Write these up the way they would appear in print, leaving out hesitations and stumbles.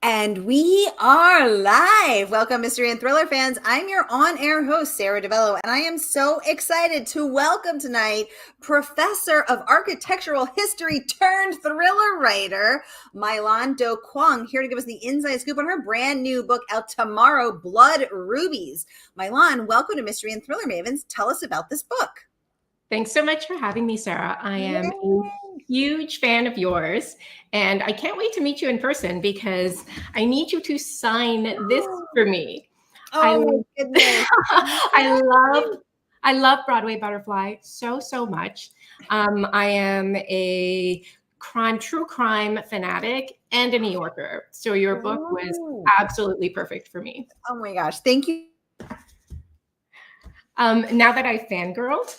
And we are live. Welcome, mystery and thriller fans. I'm your on-air host, Sara DiVello, and I am so excited to welcome tonight Professor of Architectural History turned thriller writer, Mailan Doquang, here to give us the inside scoop on her brand new book out tomorrow, Blood Rubies. Mailan, welcome to Mystery and Thriller Mavens. Tell us about this book. Thanks so much for having me, Sarah. I am a huge fan of yours, and I can't wait to meet you in person because I need you to sign this for me. Oh my goodness. I love Broadway Butterfly so much. I am a true crime fanatic and a New Yorker. So your book was absolutely perfect for me. Oh my gosh. Thank you. Now that I've fangirled,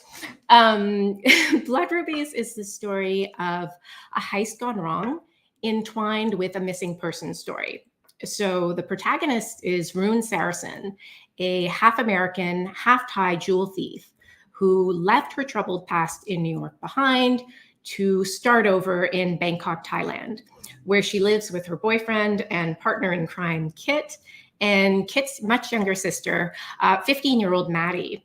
Blood Rubies is the story of a heist gone wrong entwined with a missing person story. So the protagonist is Rune Sarasin, a half American, half Thai jewel thief who left her troubled past in New York behind to start over in Bangkok, Thailand, where she lives with her boyfriend and partner in crime, Kit, and Kit's much younger sister, 15-year-old Maddie.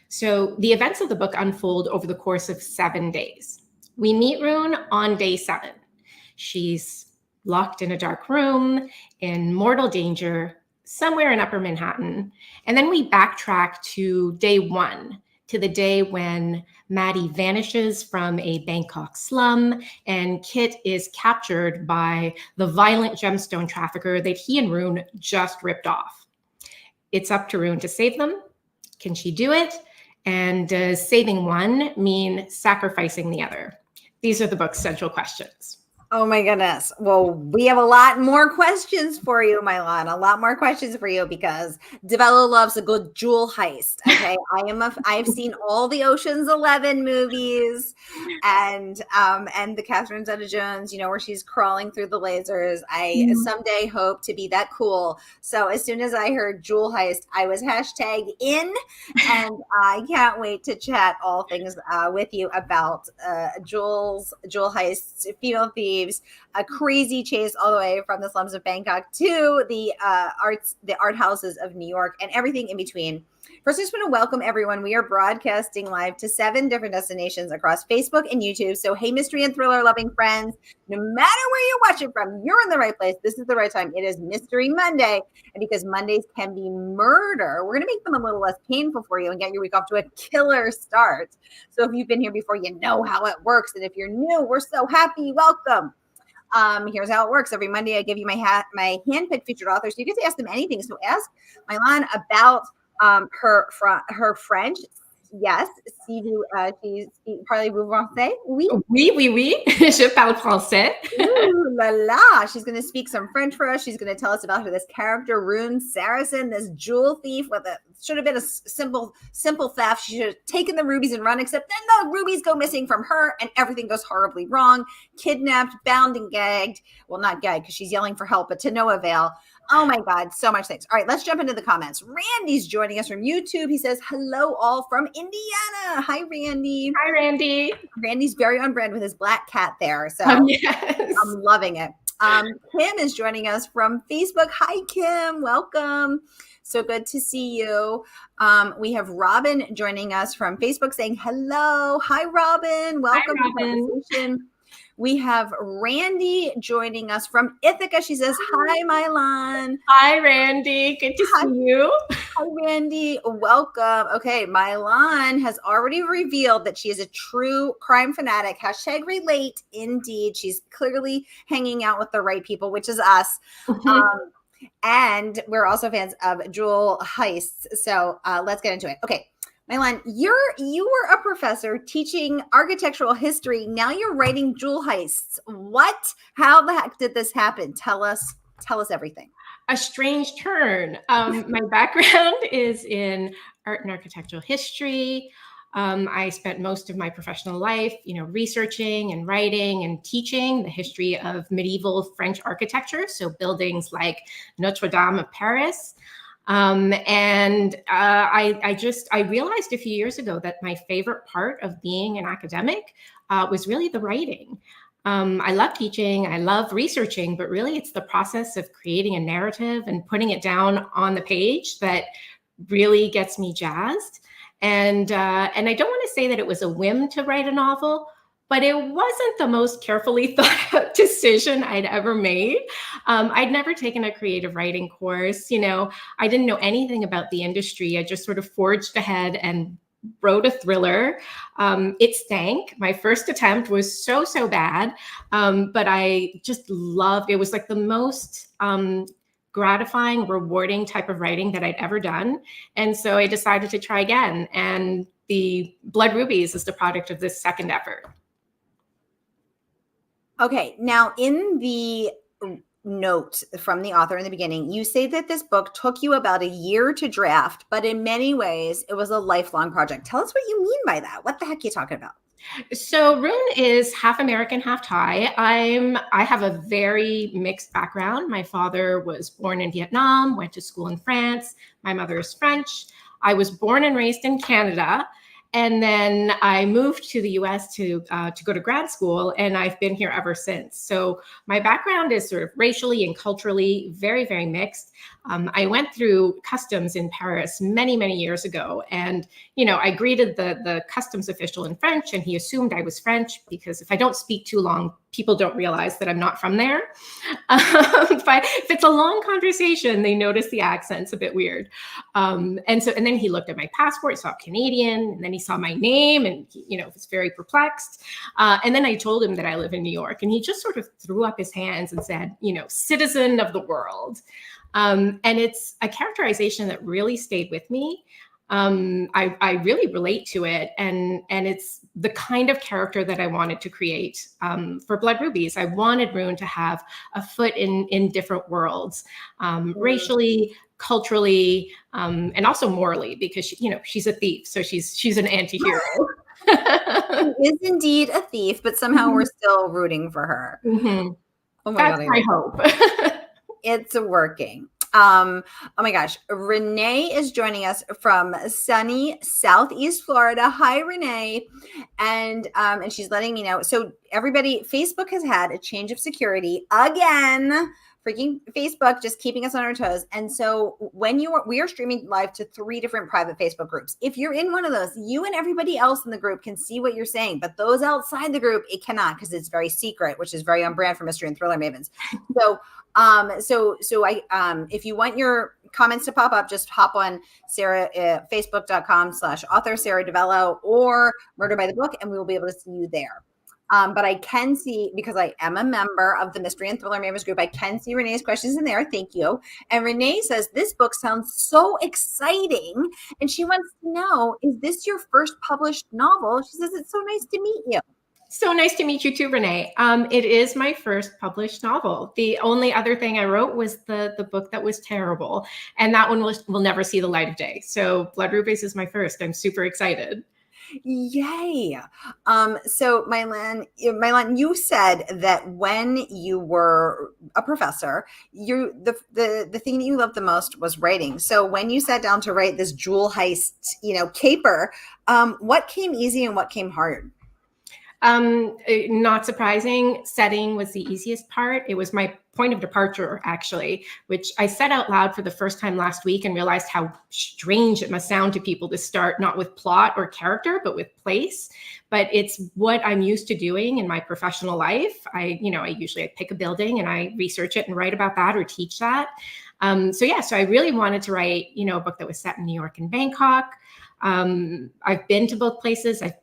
So the events of the book unfold over the course of 7 days. We meet Rune on day 7. She's locked in a dark room in mortal danger somewhere in Upper Manhattan. And then we backtrack to day 1, to the day when Maddie vanishes from a Bangkok slum and Kit is captured by the violent gemstone trafficker that he and Rune just ripped off. It's up to Rune to save them. Can she do it? And does saving one mean sacrificing the other? These are the book's central questions. Oh my goodness. Well, we have a lot more questions for you, Mailan. A lot more questions for you because DiVello loves a good jewel heist. Okay. I've seen all the Ocean's 11 movies and the Catherine Zeta-Jones, where she's crawling through the lasers. I someday hope to be that cool. So as soon as I heard jewel heist, I was #in, and I can't wait to chat all things with you about jewel heists, female thieves, a crazy chase all the way from the slums of Bangkok to the art houses of New York and everything in between. First, I just want to welcome everyone. We are broadcasting live to 7 different destinations across Facebook and YouTube. So, hey, mystery and thriller loving friends, no matter where you're watching from, you're in the right place. This is the right time. It is Mystery Monday. And because Mondays can be murder, we're going to make them a little less painful for you and get your week off to a killer start. So if you've been here before, you know how it works. And if you're new, we're so happy. Welcome. Here's how it works. Every Monday, I give you my handpicked featured authors. You get to ask them anything. So ask Mailan about her French. Yes, si vous parlez-vous français? Oui. Oui. Je parle français. Ooh la la. She's going to speak some French for us. She's going to tell us about this character, Rune Sarasin, this jewel thief should have been a simple theft. She should have taken the rubies and run, except then the rubies go missing from her and everything goes horribly wrong. Kidnapped, bound and gagged. Well, not gagged because she's yelling for help, but to no avail. Oh my God, so much thanks. All right, let's jump into the comments. Randy's joining us from YouTube. He says, hello all from Indiana. Hi, Randy. Hi, Randy. Randy's very on brand with his black cat there. So yes. I'm loving it. Kim is joining us from Facebook. Hi, Kim. Welcome. So good to see you. We have Robin joining us from Facebook saying hello. Hi, Robin. Welcome to the conversation. We have Randy joining us from Ithaca. She says, hi, Mailan. Hi, Randy. Good to see you. Hi, Randy. Welcome. Okay, Mailan has already revealed that she is a true crime fanatic. #relate. Indeed. She's clearly hanging out with the right people, which is us. And we're also fans of jewel heists. So let's get into it. Okay. Mailan, you were a professor teaching architectural history. Now you're writing jewel heists. How the heck did this happen? Tell us everything. A strange turn. My background is in art and architectural history. I spent most of my professional life, researching and writing and teaching the history of medieval French architecture. So buildings like Notre Dame of Paris. I realized a few years ago that my favorite part of being an academic was really the writing. I love teaching, I love researching, but really it's the process of creating a narrative and putting it down on the page that really gets me jazzed. And I don't want to say that it was a whim to write a novel, but it wasn't the most carefully thought out decision I'd ever made. I'd never taken a creative writing course. I didn't know anything about the industry. I just sort of forged ahead and wrote a thriller. It stank. My first attempt was so bad, but I just loved it. Was like the most gratifying, rewarding type of writing that I'd ever done. And so I decided to try again. And the Blood Rubies is the product of this second effort. Okay, now in the note from the author in the beginning, you say that this book took you about a year to draft, but in many ways it was a lifelong project. Tell us what you mean by that. What the heck are you talking about? So Rune is half American, half Thai. I have a very mixed background. My father was born in Vietnam, went to school in France. My mother is French. I was born and raised in Canada. And then I moved to the US to go to grad school, and I've been here ever since. So my background is sort of racially and culturally very, very mixed. I went through customs in Paris many years ago, and I greeted the customs official in French, and he assumed I was French because if I don't speak too long, people don't realize that I'm not from there. If it's a long conversation, they notice the accent's a bit weird. And then he looked at my passport, saw Canadian, and then he saw my name, and he, was very perplexed. And then I told him that I live in New York, and he just sort of threw up his hands and said, citizen of the world. And it's a characterization that really stayed with me. I really relate to it, and it's the kind of character that I wanted to create for Blood Rubies. I wanted Rune to have a foot in different worlds, racially, culturally, and also morally, because she's a thief, so she's an anti-hero. She is indeed a thief, but somehow we're still rooting for her. Mm-hmm. Oh my That's God, my hope. It's working. Oh my gosh. Renee is joining us from sunny Southeast Florida. Hi, Renee. And she's letting me know. So everybody, Facebook has had a change of security again. Freaking Facebook, just keeping us on our toes. And so we are streaming live to 3 different private Facebook groups. If you're in one of those, you and everybody else in the group can see what you're saying, but those outside the group, it cannot, because it's very secret, which is very on brand for mystery and thriller mavens. So if you want your comments to pop up, just hop on facebook.com/author Sara DiVello or Murder by the Book, and we will be able to see you there. But I can see, because I am a member of the Mystery and Thriller Mavens group, I can see Renee's questions in there. Thank you. And Renee says, this book sounds so exciting. And she wants to know, is this your first published novel? She says, it's so nice to meet you. So nice to meet you too, Renee. It is my first published novel. The only other thing I wrote was the book that was terrible. And that one will never see the light of day. So Blood Rubies is my first. I'm super excited. Yay. So Mailan, you said that when you were a professor, the thing that you loved the most was writing. So when you sat down to write this jewel heist, caper, what came easy and what came hard? Not surprising, setting was the easiest part. It was my point of departure, actually, which I said out loud for the first time last week and realized how strange it must sound to people to start not with plot or character, but with place. But it's what I'm used to doing in my professional life. I usually pick a building and I research it and write about that or teach that. So I really wanted to write, a book that was set in New York and Bangkok. I've been to both places. I've,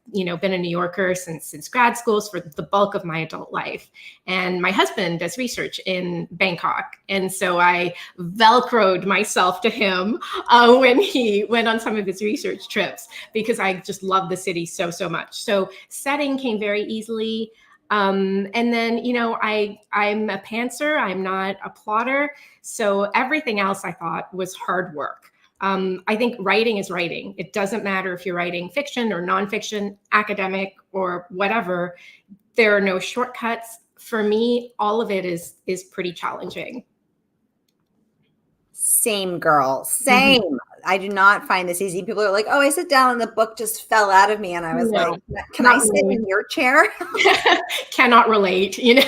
been a New Yorker since grad schools for the bulk of my adult life. And my husband does research in Bangkok. And so I Velcroed myself to him when he went on some of his research trips, because I just love the city so much. So setting came very easily. And then, I'm a pantser. I'm not a plotter. So everything else I thought was hard work. I think writing is writing. It doesn't matter if you're writing fiction or nonfiction, academic or whatever. There are no shortcuts. For me, all of it is pretty challenging. Same, girl. Same. I do not find this easy. People are like, oh, I sit down and the book just fell out of me. And I was No, like, can not I sit me. in your chair? Cannot relate, you know?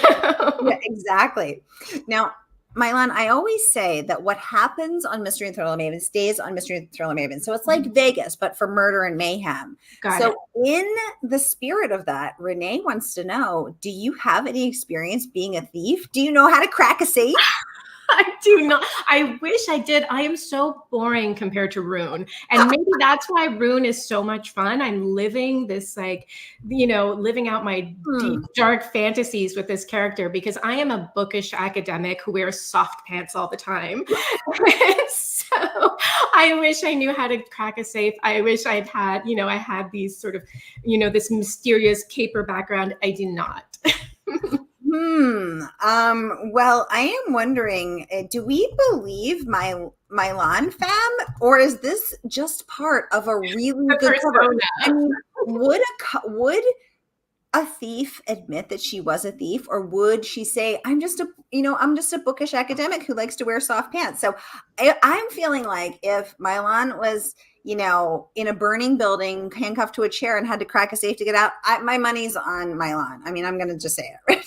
Yeah, exactly. Now, Mailan, I always say that what happens on Mystery and Thriller Maven stays on Mystery and Thriller Maven. So it's like Vegas, but for murder and mayhem. Got So it. in the spirit of that, Renee wants to know, do you have any experience being a thief? Do you know how to crack a safe? I do not. I wish I did. I am so boring compared to Rune. And maybe that's why Rune is so much fun. I'm living this, like, you know, living out my deep, dark fantasies with this character because I am a bookish academic who wears soft pants all the time. So I wish I knew how to crack a safe. I wish I'd had, you know, I had these sort of, you know, this mysterious caper background. I do not. Well, I am wondering, do we believe Mailan fam, or is this just part of a really good cover? I mean, would a thief admit that she was a thief, or would she say, I'm just a bookish academic who likes to wear soft pants? So I'm feeling like if Mailan was, you know, in a burning building, handcuffed to a chair and had to crack a safe to get out, my money's on Mailan. I mean, I'm going to just say it.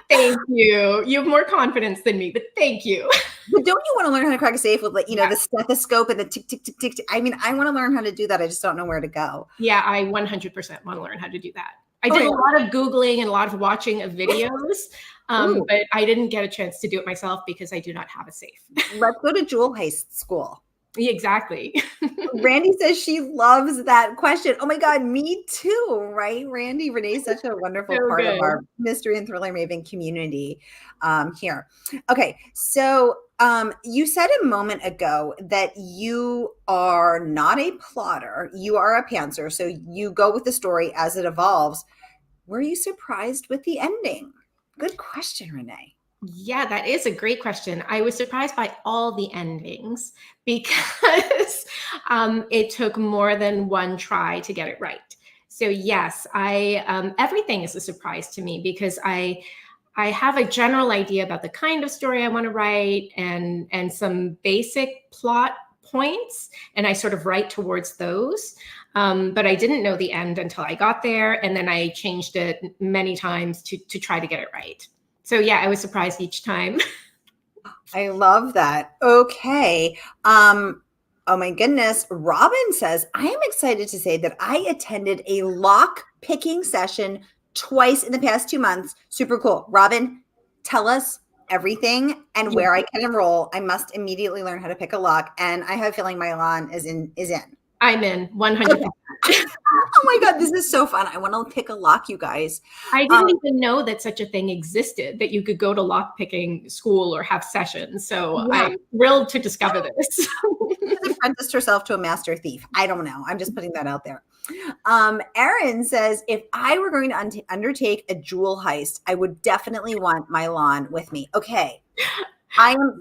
Thank you. You have more confidence than me, but thank you. But don't you want to learn how to crack a safe with, like, you know, the stethoscope and the tick, tick, tick, tick, tick? I mean, I want to learn how to do that. I just don't know where to go. Yeah, I 100% want to learn how to do that. I did a lot of Googling and a lot of watching of videos, but I didn't get a chance to do it myself because I do not have a safe. Let's go to jewel heist school. Exactly. Randy says she loves that question. Oh my God, me too, right? Randy, Renee's such a wonderful part of our Mystery and Thriller Maven community here. Okay, so you said a moment ago that you are not a plotter, you are a pantser, so you go with the story as it evolves. Were you surprised with the ending? Good question, Renee. Yeah, that is a great question. I was surprised by all the endings because it took more than one try to get it right. So yes, everything is a surprise to me because I have a general idea about the kind of story I want to write and some basic plot points, and I sort of write towards those. But I didn't know the end until I got there, and then I changed it many times to try to get it right. So yeah, I was surprised each time. I love that. Okay. Oh my goodness. Robin says, I am excited to say that I attended a lock picking session twice in the past 2 months. Super cool. Robin, tell us everything and where I can enroll. I must immediately learn how to pick a lock. And I have a feeling Mailan is in. I'm in 100%. Okay. Oh my God, this is so fun. I want to pick a lock, you guys. I didn't even know that such a thing existed, that you could go to lock picking school or have sessions. So I'm thrilled to discover this. She's apprenticed herself to a master thief. I don't know. I'm just putting that out there. Erin says, if I were going to undertake a jewel heist, I would definitely want Mailan with me. Okay.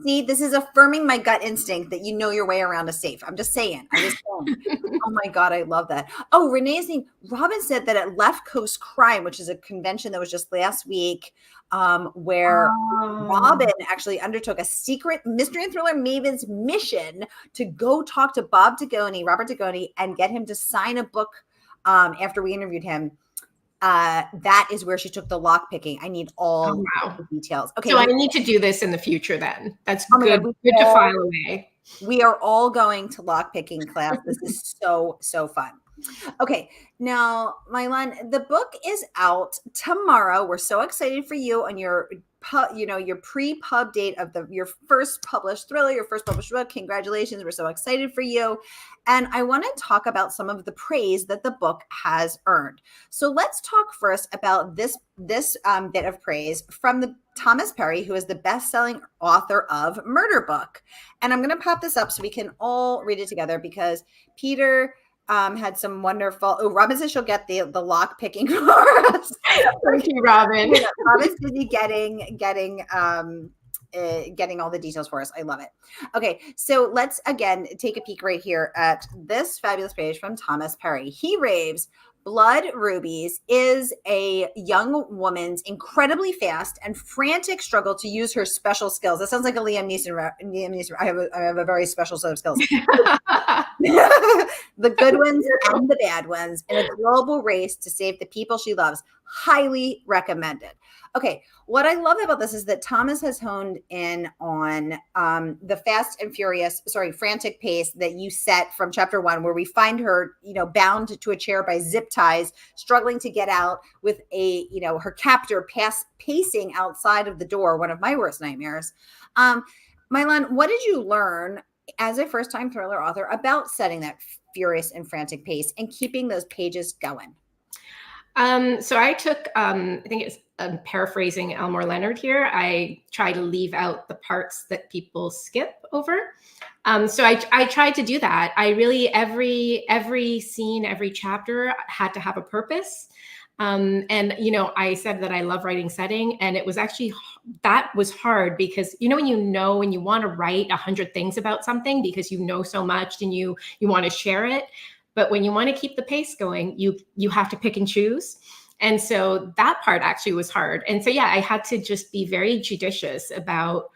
This is affirming my gut instinct that you know your way around a safe. I'm just saying. Oh my God, I love that. Oh, Renee's saying, Robin said that at Left Coast Crime, which is a convention that was just last week, where Robin actually undertook a secret Mystery and Thriller Maven's mission to go talk to Robert Dagoni, and get him to sign a book after we interviewed him. That is where she took the lock picking. I need all the details. Okay. So I need to do this in the future then. That's good. Good to file away. We are all going to lock picking class. This is so fun. Okay. Now, Mailan, the book is out tomorrow. We're so excited for you on your pre-pub date of your first published thriller, your first published book. Congratulations. We're so excited for you. And I want to talk about some of the praise that the book has earned. So let's talk first about this bit of praise from Thomas Perry, who is the best-selling author of Murder Book. And I'm going to pop this up so we can all read it together because Peter had some wonderful. Oh, Robin says she'll get the lock picking for us. Thank you, Robin. Robin's busy getting all the details for us. I love it. Okay, so let's again take a peek right here at this fabulous page from Thomas Perry. He raves, Blood Rubies is a young woman's incredibly fast and frantic struggle to use her special skills. That sounds like a Liam Neeson. I have a very special set of skills. The good ones and the bad ones in a global race to save the people she loves. Highly recommended. Okay, what I love about this is that Thomas has honed in on the frantic pace that you set from chapter 1, where we find her, bound to a chair by zip ties, struggling to get out with her captor pacing outside of the door, one of my worst nightmares. Mailan, what did you learn as a first-time thriller author about setting that furious and frantic pace and keeping those pages going? So I took, I think I'm paraphrasing Elmore Leonard here. I try to leave out the parts that people skip over. So I tried to do that. I really, every scene, every chapter had to have a purpose. And, I said that I love writing setting, and it was actually, that was hard because, when you want to write 100 things about something because you know so much and you want to share it. But when you want to keep the pace going, you have to pick and choose. And so that part actually was hard. And so, I had to just be very judicious about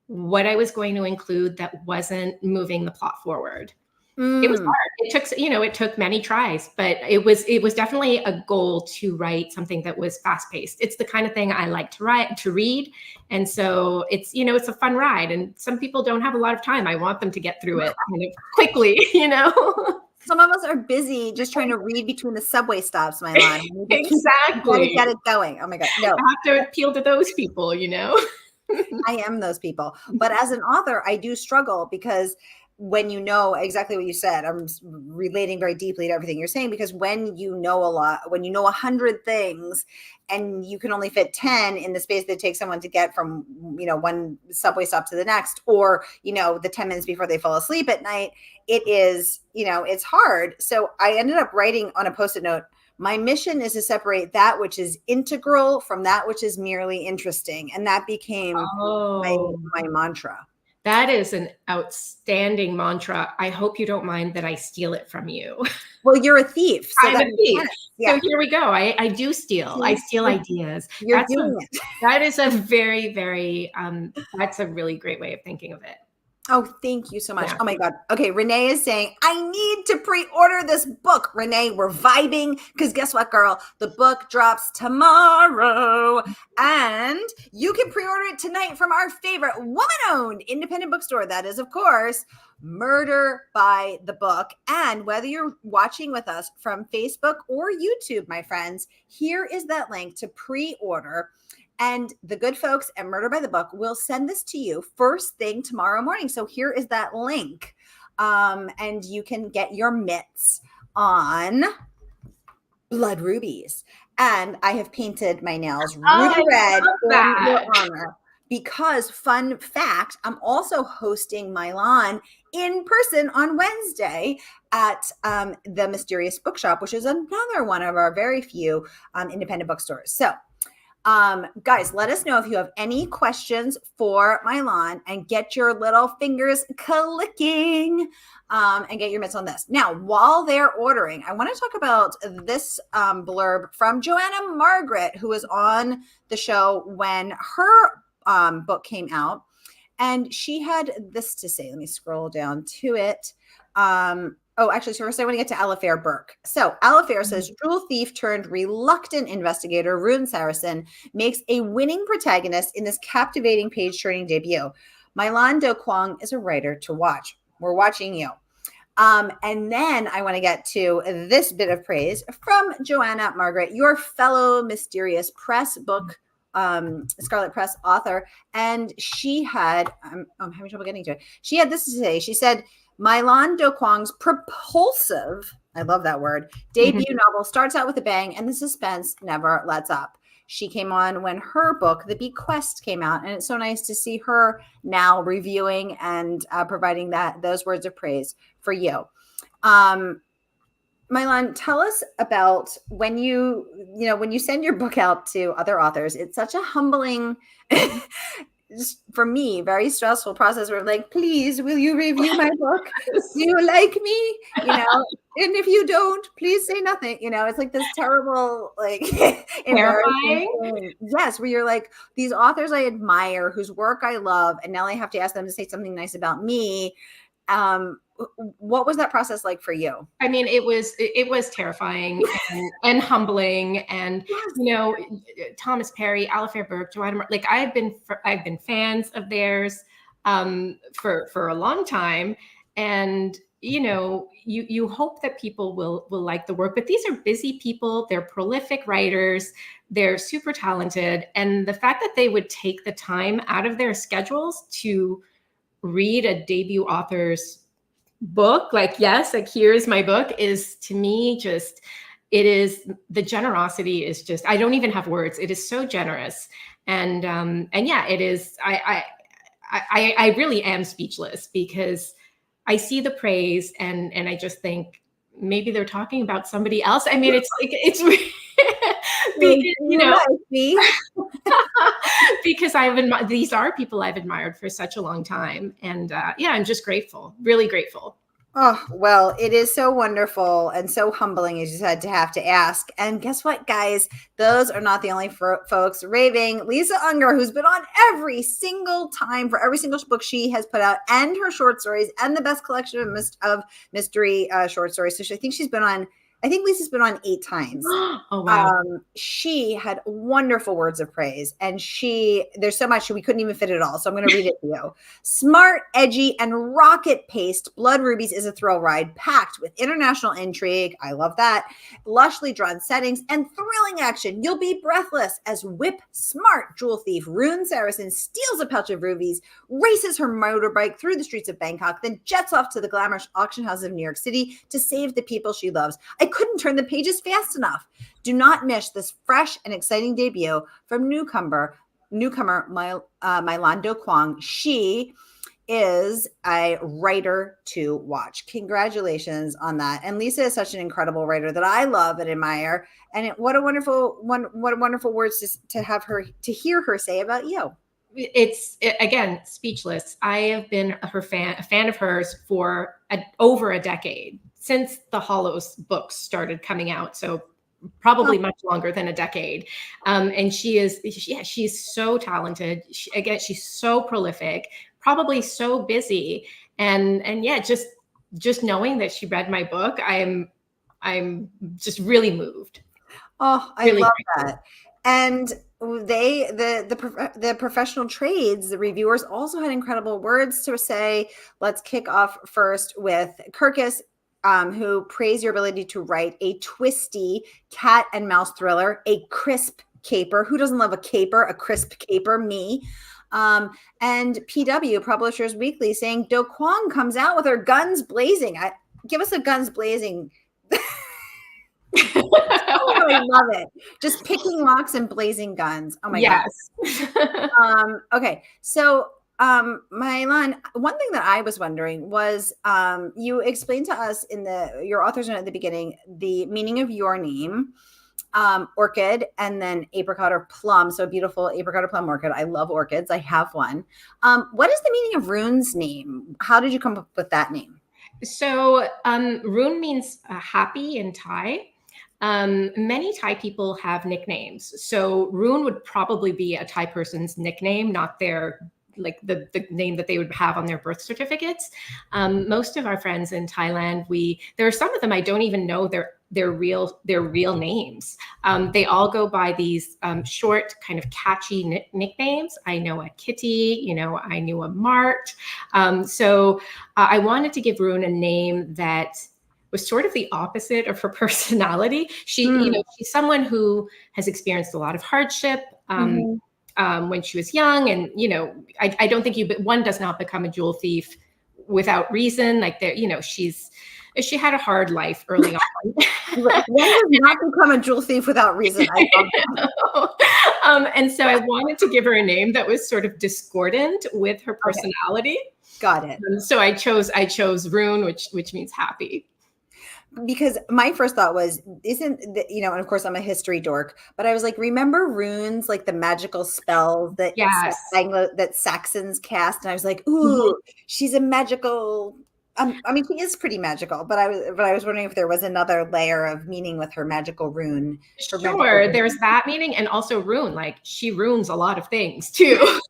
what I was going to include that wasn't moving the plot forward. It was hard. It took many tries, but it was definitely a goal to write something that was fast paced. It's the kind of thing I like to read. And so it's a fun ride, and some people don't have a lot of time. I want them to get through it kind of quickly, Some of us are busy just trying to read between the subway stops, Mailan. Exactly. Get it going. Oh my God. No. I have to appeal to those people, I am those people. But as an author, I do struggle because when you know exactly what you said, I'm relating very deeply to everything you're saying, because when you know a lot, when you know 100 things and you can only fit 10 in the space that takes someone to get from, one subway stop to the next, or, the 10 minutes before they fall asleep at night, it is, it's hard. So I ended up writing on a Post-it note, my mission is to separate that which is integral from that which is merely interesting. And that became my mantra. That is an outstanding mantra. I hope you don't mind that I steal it from you. Well, you're a thief. So I'm a thief. Yeah. So here we go. I do steal. I steal ideas. You're doing it. That is a very, very, that's a really great way of thinking of it. Oh, thank you so much. Yeah. Oh my God. Okay. Renee is saying, I need to pre-order this book. Renee, we're vibing because guess what, girl? The book drops tomorrow and you can pre-order it tonight from our favorite woman-owned independent bookstore. That is, of course, Murder by the Book. And whether you're watching with us from Facebook or YouTube, my friends, here is that link to pre-order. And the good folks at Murder by the Book will send this to you first thing tomorrow morning. So here is that link. And you can get your mitts on Blood Rubies. And I have painted my nails ruby red in your honor. Because, fun fact, I'm also hosting Mailan in person on Wednesday at the Mysterious Bookshop, which is another one of our very few independent bookstores. So, guys, let us know if you have any questions for Mailan, and get your little fingers clicking and get your mitts on this. Now, while they're ordering, I want to talk about this blurb from Joanna Margaret, who was on the show when her book came out. And she had this to say. Let me scroll down to it. Actually, so first I want to get to Alifair Burke. So Alifair says, jewel thief turned reluctant investigator Rune Sarasin makes a winning protagonist in this captivating page-turning debut. Mailan Doquang is a writer to watch. We're watching you. And then I want to get to this bit of praise from Joanna Margaret, your fellow Mysterious Press book, Scarlet Press author. And she had, I'm having trouble getting to it. She had this to say. She said, Mailan Doquang's propulsive, I love that word, debut novel starts out with a bang, and the suspense never lets up. She came on when her book, The Bequest, came out, and it's so nice to see her now reviewing and providing those words of praise for you. Mailan, tell us about when you send your book out to other authors. It's such a humbling for me, very stressful process where I'm like, please, will you review my book? Do you like me? And if you don't, please say nothing. It's like this terrible, like, terrifying. Yes, where you're like, these authors I admire, whose work I love, and now I have to ask them to say something nice about me. What was that process like for you? I mean, it was terrifying and humbling, and Yes. Thomas Perry, Alistair Burke, Joanna like I've been fans of theirs for a long time, and you hope that people will like the work, but these are busy people, they're prolific writers, they're super talented, and the fact that they would take the time out of their schedules to read a debut author's book, like, yes, like, here's my book, is to me just, it is, the generosity is just, I don't even have words, it is so generous. And yeah, it is, I really am speechless, because I see the praise, and I just think maybe they're talking about somebody else. I mean, it's like, it's because, because these are people I've admired for such a long time, and yeah, I'm just grateful, really grateful. Oh, well, it is so wonderful and so humbling, as you said, to have to ask. And guess what, guys? Those are not the only folks raving. Lisa Unger, who's been on every single time for every single book she has put out, and her short stories, and the best collection of mystery short stories. So I think she's been on, I think Lisa's been on 8 times. Oh, wow. She had wonderful words of praise, and there's so much we couldn't even fit it all. So I'm going to read it to you. Smart, edgy, and rocket-paced, Blood Rubies is a thrill ride packed with international intrigue. I love that. Lushly drawn settings and thrilling action. You'll be breathless as whip-smart jewel thief Rune Sarasin steals a pouch of rubies, races her motorbike through the streets of Bangkok, then jets off to the glamorous auction house of New York City to save the people she loves. I couldn't turn the pages fast enough. Do not miss this fresh and exciting debut from newcomer Mailan Doquang. She is a writer to watch. Congratulations on that. And Lisa is such an incredible writer that I love and admire. And what a wonderful words to have her, to hear her say about you. Again, speechless. I have been a fan of hers for over a decade, since the Hollows books started coming out. So probably much longer than a decade. And she's so talented. She's so prolific, probably so busy. And yeah, just knowing that she read my book, I'm just really moved. Oh, I love that. And the professional trades, the reviewers also had incredible words to say. Let's kick off first with Kirkus, who praise your ability to write a twisty cat and mouse thriller, a crisp caper. Who doesn't love a caper, a crisp caper? Me. And PW, Publishers Weekly, saying Doquang comes out with her guns blazing. Give us a guns blazing. Oh, I love it. Just picking locks and blazing guns. Oh my God. Okay. So Mailan, one thing that I was wondering was, you explained to us in your author's note at the beginning, the meaning of your name, orchid, and then apricot or plum. So beautiful apricot or plum orchid. I love orchids. I have one. What is the meaning of Rune's name? How did you come up with that name? So Rune means happy in Thai. Many Thai people have nicknames. So Rune would probably be a Thai person's nickname, not their the name that they would have on their birth certificates. Most of our friends in Thailand, there are some of them I don't even know their real names. They all go by these short, kind of catchy nicknames. I know a Kitty, I knew a Mart. So I wanted to give Rune a name that was sort of the opposite of her personality. She's someone who has experienced a lot of hardship. When she was young, and I don't think one does not become a jewel thief without reason. Like she had a hard life early on. One does not become a jewel thief without reason. I love that. And so I wanted to give her a name that was sort of discordant with her personality. Okay. Got it. So I chose Rune, which means happy. Because my first thought was, and of course I'm a history dork, but I was like, remember runes, like the magical spells that that Saxons cast, and I was like, ooh, she's a magical. I mean, she is pretty magical, but I was wondering if there was another layer of meaning with her magical rune. Sure, there's that meaning, and also Rune, like she runes a lot of things too.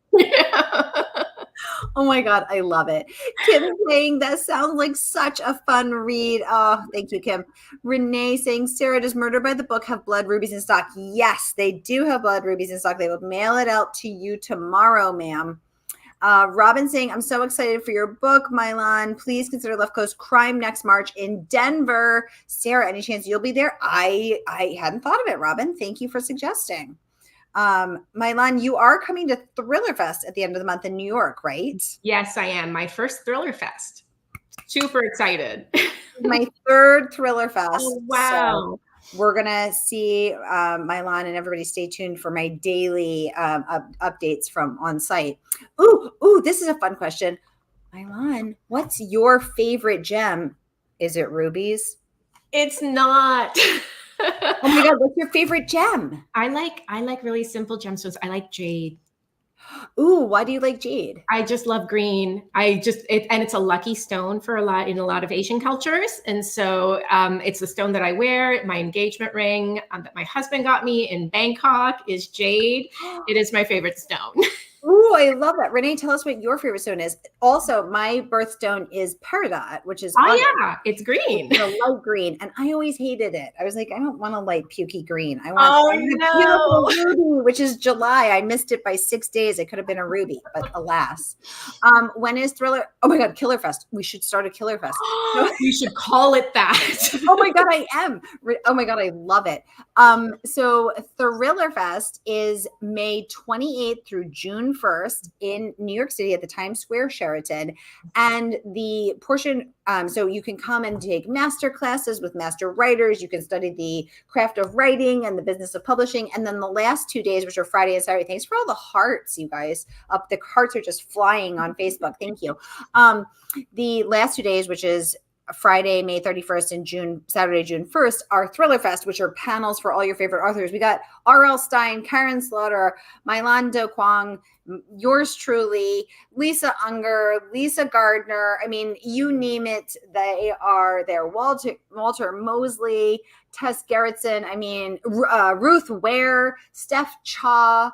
Oh my God, I love it. Kim saying that sounds like such a fun read. Oh, thank you, Kim. Renee saying, Sarah, does Murder by the Book have blood rubies in stock? Yes, they do have blood rubies in stock. They will mail it out to you tomorrow, ma'am. Robin saying, I'm so excited for your book, Mailan. Please consider Left Coast Crime next March in Denver. Sarah, any chance you'll be there? I hadn't thought of it, Robin. Thank you for suggesting. Mailan, you are coming to Thriller Fest at the end of the month in New York, right? Yes, I am. My first Thriller Fest. Super excited. My third Thriller Fest. Oh, wow. So we're going to see Mailan, and everybody stay tuned for my daily updates from on site. Ooh, this is a fun question. Mailan, what's your favorite gem? Is it rubies? It's not. Oh my God, what's your favorite gem? I like really simple gemstones. I like jade. Ooh, why do you like jade? I just love green. And it's a lucky stone for in a lot of Asian cultures. And so it's the stone that I wear. My engagement ring that my husband got me in Bangkok is jade. It is my favorite stone. Ooh, I love that. Renee, tell us what your favorite stone is. Also, my birthstone is peridot, which is It's green. It's a light green, and I always hated it. I was like, I don't want a light pukey green. I want a beautiful ruby, which is July. I missed it by 6 days. It could have been a ruby, but alas. When is Thriller? Oh my God, Killer Fest. We should start a Killer Fest. We should call it that. Oh my God, I am. Oh my God, I love it. So Thriller Fest is May 28th through June 1st in New York City at the Times Square Sheraton. And the portion, so you can come and take master classes with master writers. You can study the craft of writing and the business of publishing. And then the last 2 days, which are Friday and Saturday, thanks for all the hearts, you guys. The hearts are just flying on Facebook. Thank you. The last 2 days, which is Friday, May 31st and Saturday, June 1st, are Thriller Fest, which are panels for all your favorite authors. We got R.L. Stein, Karen Slaughter, Mailan Doquang, yours truly, Lisa Unger, Lisa Gardner. I mean, you name it, they are there. Walter Mosley, Tess Gerritsen. I mean, Ruth Ware, Steph Cha.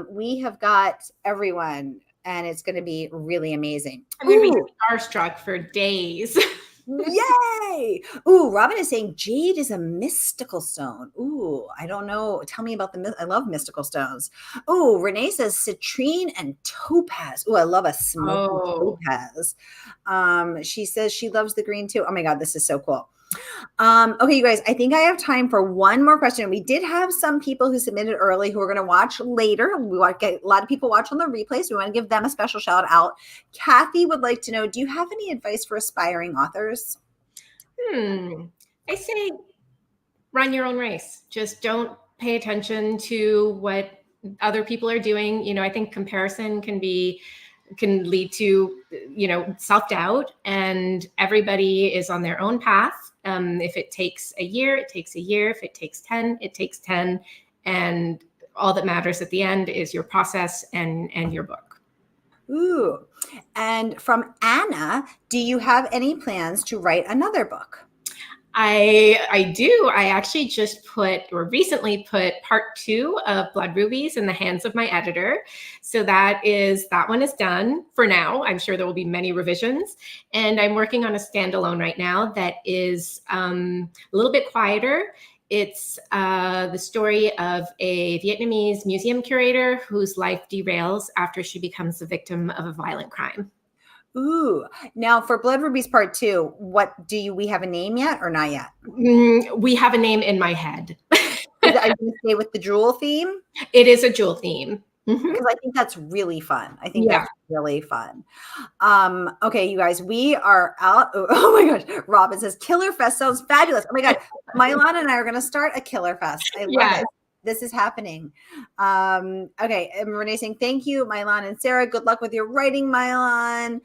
We have got everyone, and it's going to be really amazing. I'm going to be starstruck for days. Yay! Ooh, Robin is saying jade is a mystical stone. Ooh, I don't know. Tell me about I love mystical stones. Ooh, Renee says citrine and topaz. Ooh, I love a smoky topaz. She says she loves the green too. Oh my God, this is so cool. Okay, you guys, I think I have time for one more question. We did have some people who submitted early who are going to watch later. We want to get a lot of people watch on the replay, so we want to give them a special shout out. Kathy would like to know, do you have any advice for aspiring authors? I say run your own race. Just don't pay attention to what other people are doing. You know, I think comparison can lead to, self-doubt, and everybody is on their own path. If it takes a year, it takes a year. If it takes 10, it takes 10. And all that matters at the end is your process and your book. Ooh. And from Anna, do you have any plans to write another book? I do. I actually recently put part 2 of Blood Rubies in the hands of my editor. So that one is done for now. I'm sure there will be many revisions. And I'm working on a standalone right now that is a little bit quieter. It's the story of a Vietnamese museum curator whose life derails after she becomes the victim of a violent crime. Ooh, now for Blood Rubies Part 2, we have a name yet or not yet? We have a name in my head. Are you going to stay with the jewel theme? It is a jewel theme. Because I think that's really fun. That's really fun. Okay, you guys, we are out. Oh my gosh. Robin says Killer Fest sounds fabulous. Oh my God. Mailan and I are going to start a Killer Fest. I love it. This is happening. Okay. And Renee saying, thank you, Mailan and Sarah. Good luck with your writing, Mailan.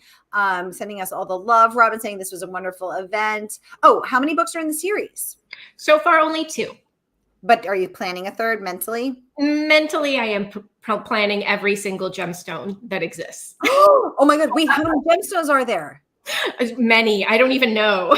Sending us all the love. Robin saying this was a wonderful event. Oh, how many books are in the series? So far, only 2. But are you planning a third mentally? Mentally, I am planning every single gemstone that exists. Oh my God. Wait, how many gemstones are there? Many. I don't even know.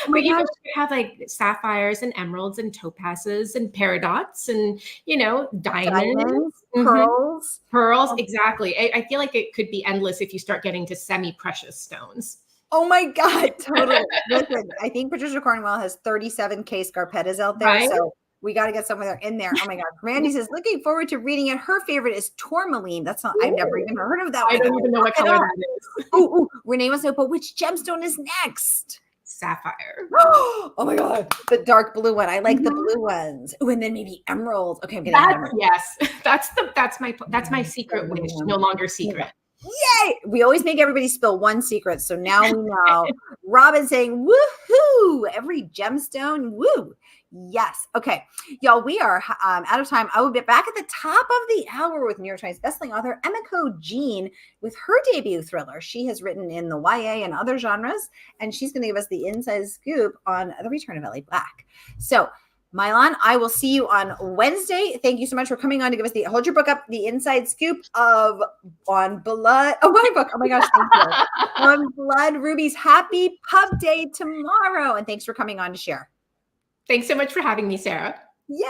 Oh my But you know, gosh. you have like sapphires and emeralds and topazes and peridots and, you know, diamonds. Diamonds, Mhm. pearls. Pearls, Oh, exactly. I feel like it could be endless if you start getting to semi-precious stones. oh my God, totally. Listen, I think Patricia Cornwell has 37K scarpettas out there, Right? so we got to get some of them in there. Oh my God. Randy says, looking forward to reading it. Her favorite is tourmaline. That's not, I've never Ooh, even heard of that one. I I gotta don't even know look what it color up. that is. Ooh, Renee wants to know, but which gemstone is next? Sapphire. Oh my God. The dark blue one. I like the Mhm. blue ones. Oh, and then maybe emerald. Okay, I'm getting ahead of That's myself. yes. That's my secret wish. No longer secret. Yay! We always make everybody spill one secret. So now we know. Robin saying, woohoo! Every gemstone, woo! Yes. Okay. Y'all, we are out of time. I will be back at the top of the hour with New York Times bestselling author Emiko Jean with her debut thriller. She has written in the YA and other genres, and she's going to give us the inside scoop on The Return of Ellie Black. So, Mailan, I will see you on Wednesday. Thank you so much for coming on to give us the hold your book up, the inside scoop of on blood. Oh, my book. Oh my gosh, thank you. On Blood Rubies. Happy pub day tomorrow. And thanks for coming on to share. Thanks so much for having me, Sarah. Yay.